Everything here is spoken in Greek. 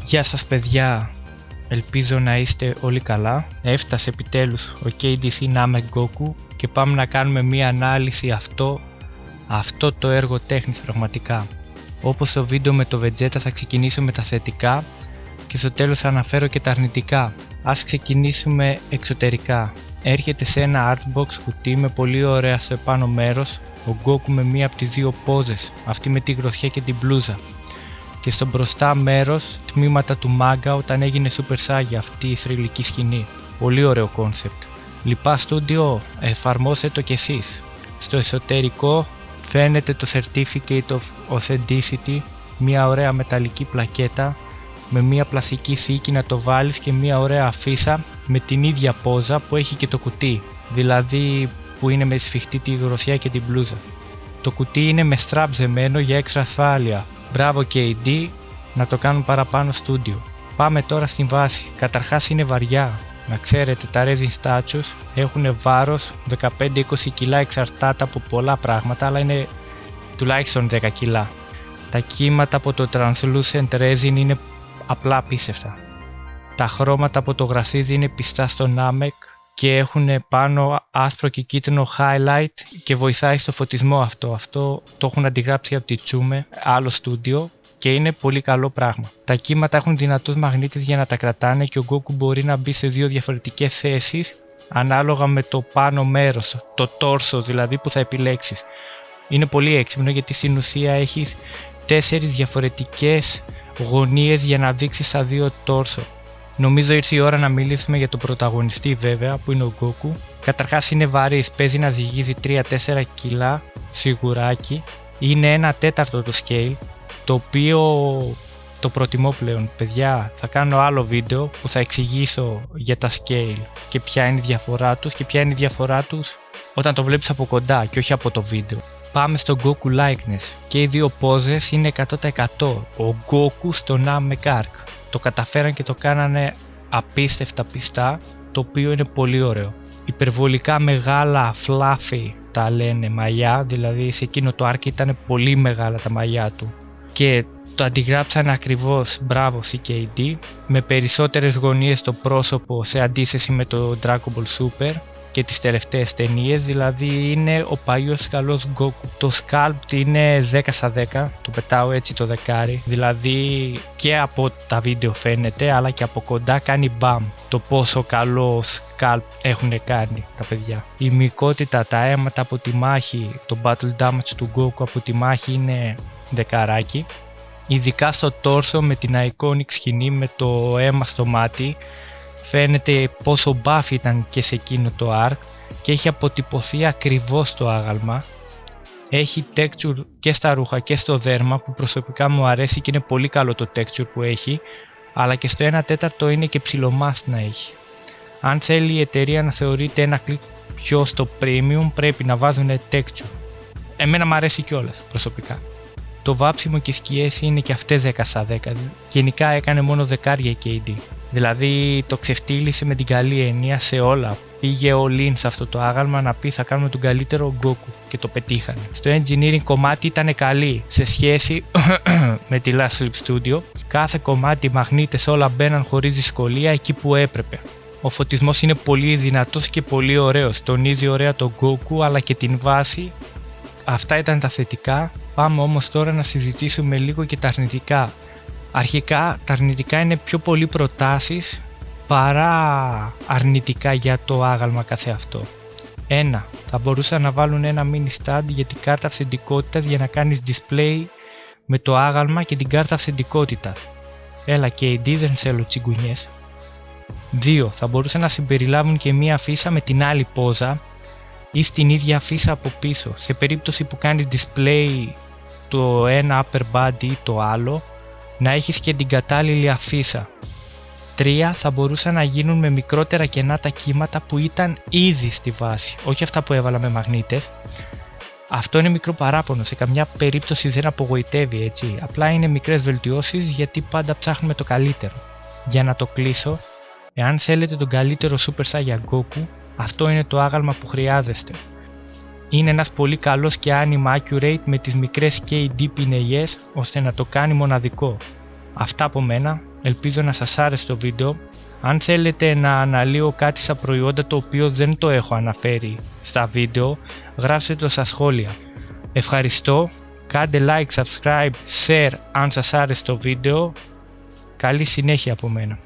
Γεια σας παιδιά, ελπίζω να είστε όλοι καλά. Έφτασε επιτέλους ο KDC Namek Goku και πάμε να κάνουμε μία ανάλυση αυτό το έργο τέχνης πραγματικά. Όπως στο βίντεο με το Vegeta θα ξεκινήσω με τα θετικά και στο τέλος θα αναφέρω και τα αρνητικά. Ας ξεκινήσουμε εξωτερικά. Έρχεται σε ένα artbox κουτί με πολύ ωραία στο επάνω μέρος ο Goku με μία από τις δύο πόζες, αυτή με τη γροθιά και την μπλούζα. Και στο μπροστά μέρος τμήματα του manga όταν έγινε Super Saiyan αυτή η θρυλική σκηνή. Πολύ ωραίο κόνσεπτ. Λοιπά στούντιο, εφαρμόστε το κι εσείς. Στο εσωτερικό φαίνεται το Certificate of Authenticity, μια ωραία μεταλλική πλακέτα με μια πλαστική θήκη να το βάλεις και μια ωραία αφίσα με την ίδια πόζα που έχει και το κουτί, δηλαδή που είναι με σφιχτή τη γροθιά και την μπλούζα. Το κουτί είναι με strap ζεμένο για έξτρα ασφάλεια. Μπράβο KD, να το κάνουν παραπάνω στούντιο. Πάμε τώρα στην βάση. Καταρχάς είναι βαριά. Να ξέρετε, τα resin statues έχουν βάρος 15-20 κιλά, εξαρτάται από πολλά πράγματα, αλλά είναι τουλάχιστον 10 κιλά. Τα κύματα από το translucent resin είναι απλά απίστευτα. Τα χρώματα από το γρασίδι είναι πιστά στο Namek και έχουν πάνω άσπρο και κίτρινο highlight και βοηθάει στο φωτισμό αυτό. Αυτό το έχουν αντιγράψει από τη Tsume, άλλο στούντιο, και είναι πολύ καλό πράγμα. Τα κύματα έχουν δυνατούς μαγνήτες για να τα κρατάνε και ο Goku μπορεί να μπει σε δύο διαφορετικές θέσεις ανάλογα με το πάνω μέρος, το τόρσο δηλαδή που θα επιλέξεις. Είναι πολύ έξυπνο γιατί στην ουσία έχεις 4 διαφορετικές γωνίες για να δείξεις τα δύο τόρσο. Νομίζω ήρθε η ώρα να μιλήσουμε για τον πρωταγωνιστή βέβαια που είναι ο Goku. Καταρχάς είναι βαρύς, παίζει να ζυγίζει 3-4 κιλά σιγουράκι. Είναι 1/4 το scale, το οποίο το προτιμώ πλέον. Παιδιά, θα κάνω άλλο βίντεο που θα εξηγήσω για τα scale και ποια είναι η διαφορά τους και ποια είναι η διαφορά τους όταν το βλέπεις από κοντά και όχι από το βίντεο. Πάμε στο Goku likeness και οι δύο πόζες είναι 100%. Ο Goku στο Namek Arc. Το καταφέραν και το κάνανε απίστευτα πιστά, το οποίο είναι πολύ ωραίο. Υπερβολικά μεγάλα fluffy τα λένε μαλλιά, δηλαδή σε εκείνο το arc ήταν πολύ μεγάλα τα μαλλιά του. Και το αντιγράψαν ακριβώς, μπράβο CKD, με περισσότερες γωνίες στο πρόσωπο σε αντίθεση με το Dragon Ball Super και τις τελευταίες ταινίες, δηλαδή είναι ο παλιός καλός Goku. Το sculpt είναι 10/10, το πετάω έτσι το δεκάρι, δηλαδή και από τα βίντεο φαίνεται αλλά και από κοντά κάνει μπαμ το πόσο καλό sculpt έχουν κάνει τα παιδιά. Η μυϊκότητα, τα αίματα από τη μάχη, το battle damage του Goku από τη μάχη είναι δεκαράκι. Ειδικά στο τόρσο με την iconic σκηνή με το αίμα στο μάτι, φαίνεται πόσο buff ήταν και σε εκείνο το arc και έχει αποτυπωθεί ακριβώς το άγαλμα. Έχει texture και στα ρούχα και στο δέρμα που προσωπικά μου αρέσει και είναι πολύ καλό το texture που έχει, αλλά και στο 1/4 είναι και ψιλομast να έχει. Αν θέλει η εταιρεία να θεωρείται ένα κλικ πιο στο premium πρέπει να βάζουν texture. Εμένα μου αρέσει κιόλας προσωπικά. Το βάψιμο και οι σκιές είναι και αυτές 10/10, γενικά έκανε μόνο δεκάρια KD. Δηλαδή το ξεφτύλισε με την καλή έννοια σε όλα. Πήγε all in σε αυτό το άγαλμα να πει θα κάνουμε τον καλύτερο Goku και το πετύχανε. Στο engineering κομμάτι ήταν καλή σε σχέση με τη Last Sleep Studio. Κάθε κομμάτι, μαγνήτες, όλα μπαίναν χωρίς δυσκολία εκεί που έπρεπε. Ο φωτισμός είναι πολύ δυνατός και πολύ ωραίος. Τονίζει ωραία τον Goku αλλά και την βάση. Αυτά ήταν τα θετικά. Πάμε όμως τώρα να συζητήσουμε λίγο και τα αρνητικά. Αρχικά τα αρνητικά είναι πιο πολύ προτάσεις παρά αρνητικά για το άγαλμα καθεαυτό. 1. Θα μπορούσαν να βάλουν ένα mini stand για την κάρτα αυθεντικότητας για να κάνεις display με το άγαλμα και την κάρτα αυθεντικότητας. Έλα KD, δεν θέλω τσιγκουνιές. 2. Θα μπορούσαν να συμπεριλάβουν και μία αφίσα με την άλλη πόζα ή στην ίδια αφίσα από πίσω, σε περίπτωση που κάνεις display το ένα upper body ή το άλλο, να έχεις και την κατάλληλη αφίσα. 3. Θα μπορούσαν να γίνουν με μικρότερα κενά τα κύματα που ήταν ήδη στη βάση, όχι αυτά που έβαλα με μαγνήτες. Αυτό είναι μικρό παράπονο, σε καμιά περίπτωση δεν απογοητεύει έτσι, απλά είναι μικρές βελτιώσεις γιατί πάντα ψάχνουμε το καλύτερο. Για να το κλείσω, εάν θέλετε τον καλύτερο Super Saiyan Goku, αυτό είναι το άγαλμα που χρειάζεστε. Είναι ένας πολύ καλός και anime accurate με τις μικρές KD πινελιές ώστε να το κάνει μοναδικό. Αυτά από μένα, Ελπίζω να σας άρεσε το βίντεο. Αν θέλετε να αναλύω κάτι στα προϊόντα το οποίο δεν το έχω αναφέρει στα βίντεο, γράψτε το στα σχόλια. Ευχαριστώ, κάντε like, subscribe, share αν σας άρεσε το βίντεο. Καλή συνέχεια από μένα.